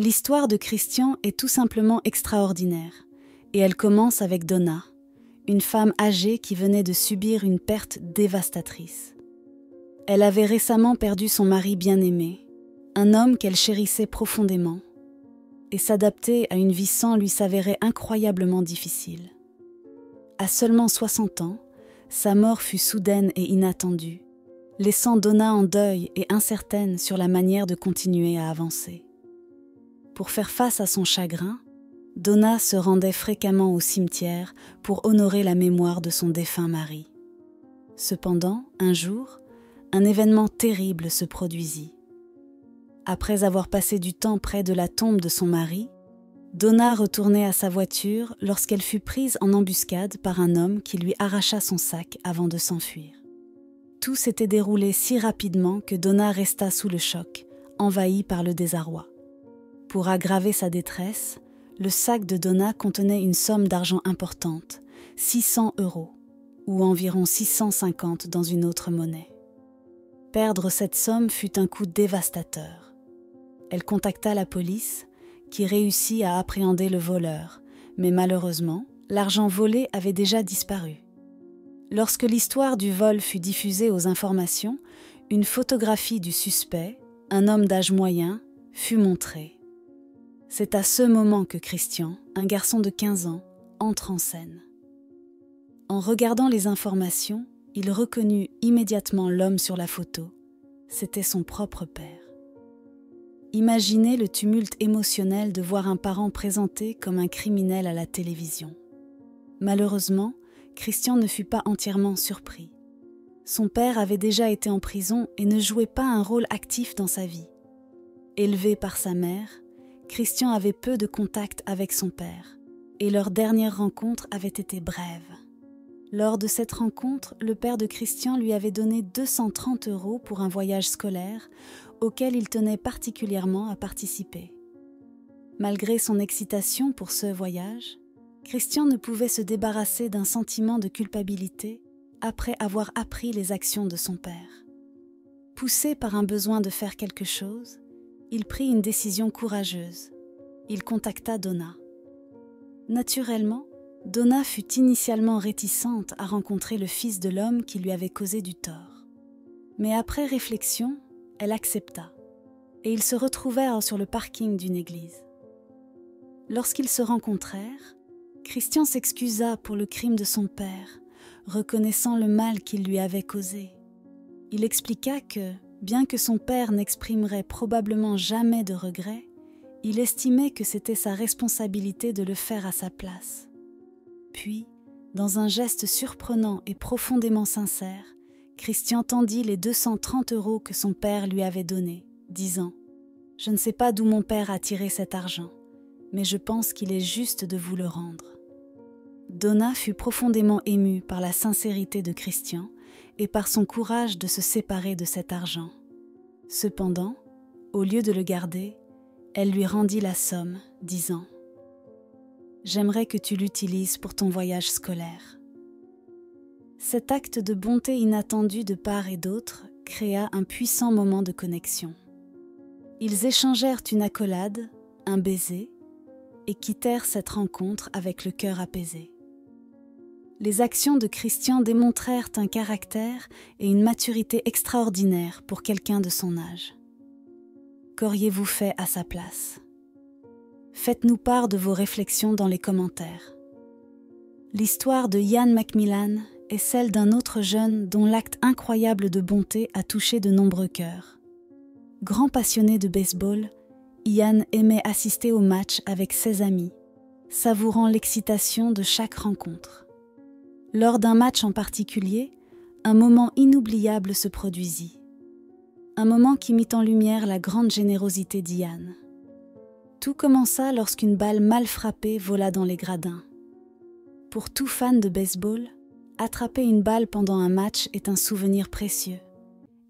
L'histoire de Christian est tout simplement extraordinaire, et elle commence avec Donna, une femme âgée qui venait de subir une perte dévastatrice. Elle avait récemment perdu son mari bien-aimé, un homme qu'elle chérissait profondément, et s'adapter à une vie sans lui s'avérait incroyablement difficile. À seulement 60 ans, sa mort fut soudaine et inattendue, laissant Donna en deuil et incertaine sur la manière de continuer à avancer. Pour faire face à son chagrin, Donna se rendait fréquemment au cimetière pour honorer la mémoire de son défunt mari. Cependant, un jour, un événement terrible se produisit. Après avoir passé du temps près de la tombe de son mari, Donna retournait à sa voiture lorsqu'elle fut prise en embuscade par un homme qui lui arracha son sac avant de s'enfuir. Tout s'était déroulé si rapidement que Donna resta sous le choc, envahie par le désarroi. Pour aggraver sa détresse, le sac de Donna contenait une somme d'argent importante, 600 €, ou environ 650 dans une autre monnaie. Perdre cette somme fut un coup dévastateur. Elle contacta la police, qui réussit à appréhender le voleur, mais malheureusement, l'argent volé avait déjà disparu. Lorsque l'histoire du vol fut diffusée aux informations, une photographie du suspect, un homme d'âge moyen, fut montrée. C'est à ce moment que Christian, un garçon de 15 ans, entre en scène. En regardant les informations, il reconnut immédiatement l'homme sur la photo. C'était son propre père. Imaginez le tumulte émotionnel de voir un parent présenté comme un criminel à la télévision. Malheureusement, Christian ne fut pas entièrement surpris. Son père avait déjà été en prison et ne jouait pas un rôle actif dans sa vie. Élevé par sa mère, Christian avait peu de contact avec son père, et leur dernière rencontre avait été brève. Lors de cette rencontre, le père de Christian lui avait donné 230 € pour un voyage scolaire auquel il tenait particulièrement à participer. Malgré son excitation pour ce voyage, Christian ne pouvait se débarrasser d'un sentiment de culpabilité après avoir appris les actions de son père. Poussé par un besoin de faire quelque chose, il prit une décision courageuse. Il contacta Donna. Naturellement, Donna fut initialement réticente à rencontrer le fils de l'homme qui lui avait causé du tort. Mais après réflexion, elle accepta, et ils se retrouvèrent sur le parking d'une église. Lorsqu'ils se rencontrèrent, Christian s'excusa pour le crime de son père, reconnaissant le mal qu'il lui avait causé. Il expliqua que, bien que son père n'exprimerait probablement jamais de regrets, il estimait que c'était sa responsabilité de le faire à sa place. Puis, dans un geste surprenant et profondément sincère, Christian tendit les 230 € que son père lui avait donnés, disant « Je ne sais pas d'où mon père a tiré cet argent, mais je pense qu'il est juste de vous le rendre. » Donna fut profondément émue par la sincérité de Christian et par son courage de se séparer de cet argent. Cependant, au lieu de le garder, elle lui rendit la somme, disant « J'aimerais que tu l'utilises pour ton voyage scolaire. » Cet acte de bonté inattendue de part et d'autre créa un puissant moment de connexion. Ils échangèrent une accolade, un baiser, et quittèrent cette rencontre avec le cœur apaisé. Les actions de Christian démontrèrent un caractère et une maturité extraordinaires pour quelqu'un de son âge. Qu'auriez-vous fait à sa place? Faites-nous part de vos réflexions dans les commentaires. L'histoire de Ian McMillan est celle d'un autre jeune dont l'acte incroyable de bonté a touché de nombreux cœurs. Grand passionné de baseball, Ian aimait assister aux matchs avec ses amis, savourant l'excitation de chaque rencontre. Lors d'un match en particulier, un moment inoubliable se produisit. Un moment qui mit en lumière la grande générosité d'Ian. Tout commença lorsqu'une balle mal frappée vola dans les gradins. Pour tout fan de baseball, attraper une balle pendant un match est un souvenir précieux,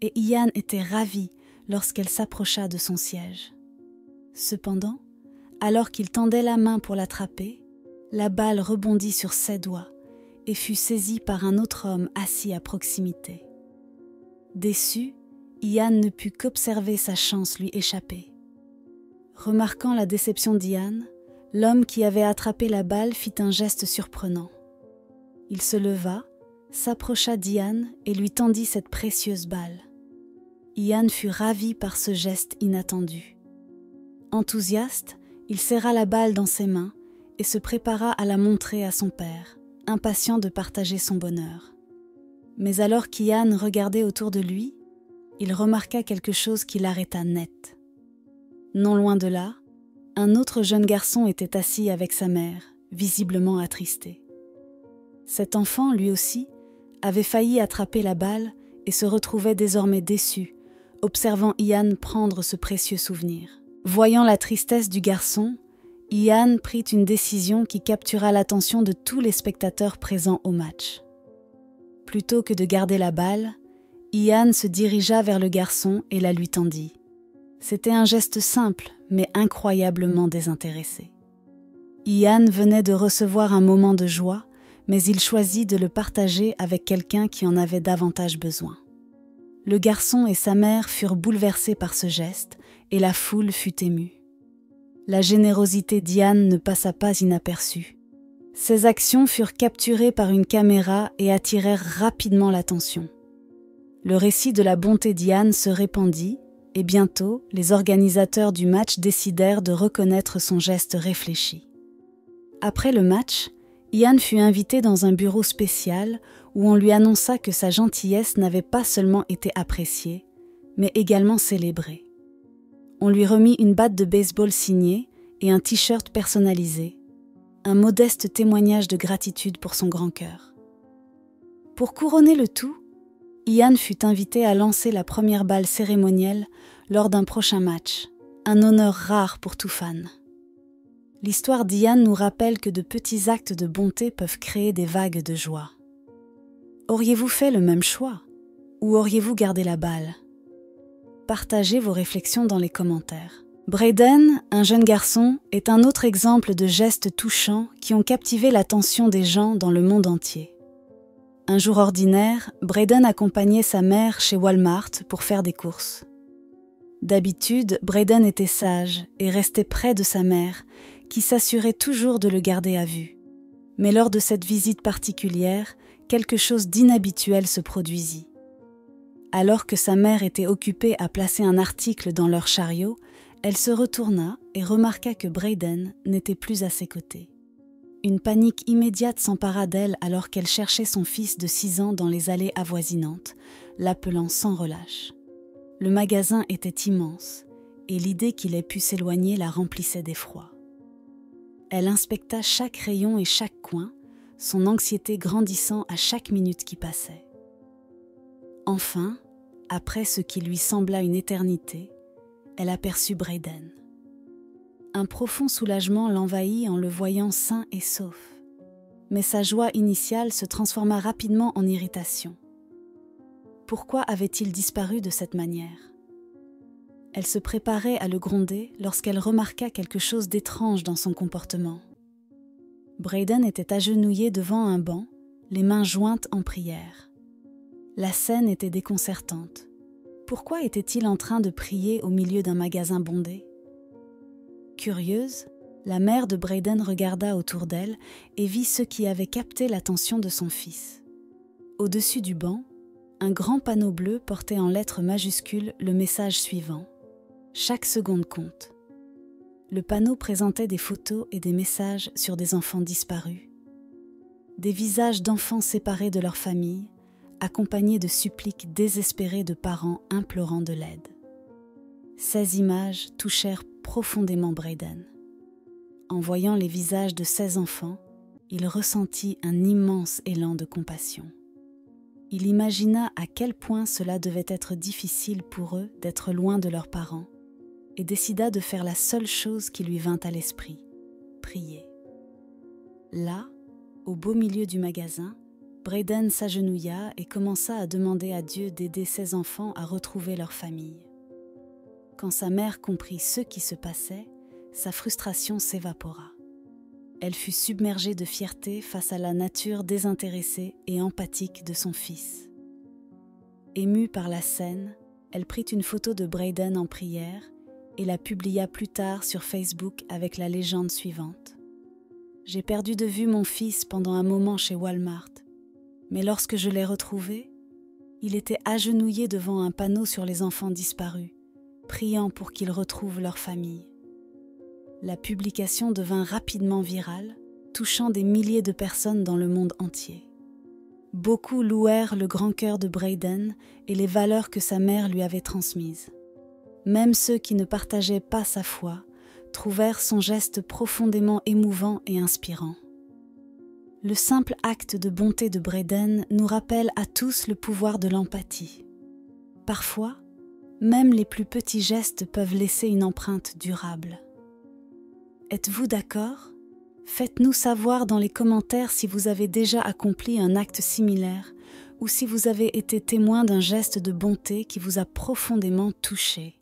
et Ian était ravi lorsqu'elle s'approcha de son siège. Cependant, alors qu'il tendait la main pour l'attraper, la balle rebondit sur ses doigts et fut saisie par un autre homme assis à proximité. Déçu, Ian ne put qu'observer sa chance lui échapper. Remarquant la déception d'Ian, l'homme qui avait attrapé la balle fit un geste surprenant. Il se leva, s'approcha d'Ian et lui tendit cette précieuse balle. Ian fut ravi par ce geste inattendu. Enthousiaste, il serra la balle dans ses mains et se prépara à la montrer à son père, impatient de partager son bonheur. Mais alors qu'Ian regardait autour de lui, il remarqua quelque chose qui l'arrêta net. Non loin de là, un autre jeune garçon était assis avec sa mère, visiblement attristé. Cet enfant, lui aussi, avait failli attraper la balle et se retrouvait désormais déçu, observant Ian prendre ce précieux souvenir. Voyant la tristesse du garçon, Ian prit une décision qui captura l'attention de tous les spectateurs présents au match. Plutôt que de garder la balle, Ian se dirigea vers le garçon et la lui tendit. C'était un geste simple, mais incroyablement désintéressé. Ian venait de recevoir un moment de joie, mais il choisit de le partager avec quelqu'un qui en avait davantage besoin. Le garçon et sa mère furent bouleversés par ce geste et la foule fut émue. La générosité d'Ian ne passa pas inaperçue. Ses actions furent capturées par une caméra et attirèrent rapidement l'attention. Le récit de la bonté d'Ian se répandit et bientôt, les organisateurs du match décidèrent de reconnaître son geste réfléchi. Après le match, Ian fut invité dans un bureau spécial où on lui annonça que sa gentillesse n'avait pas seulement été appréciée, mais également célébrée. On lui remit une batte de baseball signée et un t-shirt personnalisé, un modeste témoignage de gratitude pour son grand cœur. Pour couronner le tout, Ian fut invité à lancer la première balle cérémonielle lors d'un prochain match, un honneur rare pour tout fan. L'histoire d'Ian nous rappelle que de petits actes de bonté peuvent créer des vagues de joie. Auriez-vous fait le même choix? Ou auriez-vous gardé la balle? Partagez vos réflexions dans les commentaires. Braden, un jeune garçon, est un autre exemple de gestes touchants qui ont captivé l'attention des gens dans le monde entier. Un jour ordinaire, Braden accompagnait sa mère chez Walmart pour faire des courses. D'habitude, Braden était sage et restait près de sa mère, qui s'assurait toujours de le garder à vue. Mais lors de cette visite particulière, quelque chose d'inhabituel se produisit. Alors que sa mère était occupée à placer un article dans leur chariot, elle se retourna et remarqua que Braden n'était plus à ses côtés. Une panique immédiate s'empara d'elle alors qu'elle cherchait son fils de 6 ans dans les allées avoisinantes, l'appelant sans relâche. Le magasin était immense et l'idée qu'il ait pu s'éloigner la remplissait d'effroi. Elle inspecta chaque rayon et chaque coin, son anxiété grandissant à chaque minute qui passait. Enfin, après ce qui lui sembla une éternité, elle aperçut Braden. Un profond soulagement l'envahit en le voyant sain et sauf. Mais sa joie initiale se transforma rapidement en irritation. Pourquoi avait-il disparu de cette manière? Elle se préparait à le gronder lorsqu'elle remarqua quelque chose d'étrange dans son comportement. Braden était agenouillé devant un banc, les mains jointes en prière. La scène était déconcertante. Pourquoi était-il en train de prier au milieu d'un magasin bondé? Curieuse, la mère de Braden regarda autour d'elle et vit ce qui avait capté l'attention de son fils. Au-dessus du banc, un grand panneau bleu portait en lettres majuscules le message suivant. Chaque seconde compte. Le panneau présentait des photos et des messages sur des enfants disparus. Des visages d'enfants séparés de leur famille, accompagnés de suppliques désespérées de parents implorant de l'aide. Ces images touchèrent profondément Braden. En voyant les visages de ces enfants, il ressentit un immense élan de compassion. Il imagina à quel point cela devait être difficile pour eux d'être loin de leurs parents et décida de faire la seule chose qui lui vint à l'esprit, prier. Là, au beau milieu du magasin, Braden s'agenouilla et commença à demander à Dieu d'aider ses enfants à retrouver leur famille. Quand sa mère comprit ce qui se passait, sa frustration s'évapora. Elle fut submergée de fierté face à la nature désintéressée et empathique de son fils. Émue par la scène, elle prit une photo de Braden en prière et la publia plus tard sur Facebook avec la légende suivante. J'ai perdu de vue mon fils pendant un moment chez Walmart, mais lorsque je l'ai retrouvé, il était agenouillé devant un panneau sur les enfants disparus, priant pour qu'ils retrouvent leur famille. La publication devint rapidement virale, touchant des milliers de personnes dans le monde entier. Beaucoup louèrent le grand cœur de Braden et les valeurs que sa mère lui avait transmises. Même ceux qui ne partageaient pas sa foi trouvèrent son geste profondément émouvant et inspirant. Le simple acte de bonté de Braden nous rappelle à tous le pouvoir de l'empathie. Parfois, même les plus petits gestes peuvent laisser une empreinte durable. Êtes-vous d'accord ? Faites-nous savoir dans les commentaires si vous avez déjà accompli un acte similaire ou si vous avez été témoin d'un geste de bonté qui vous a profondément touché.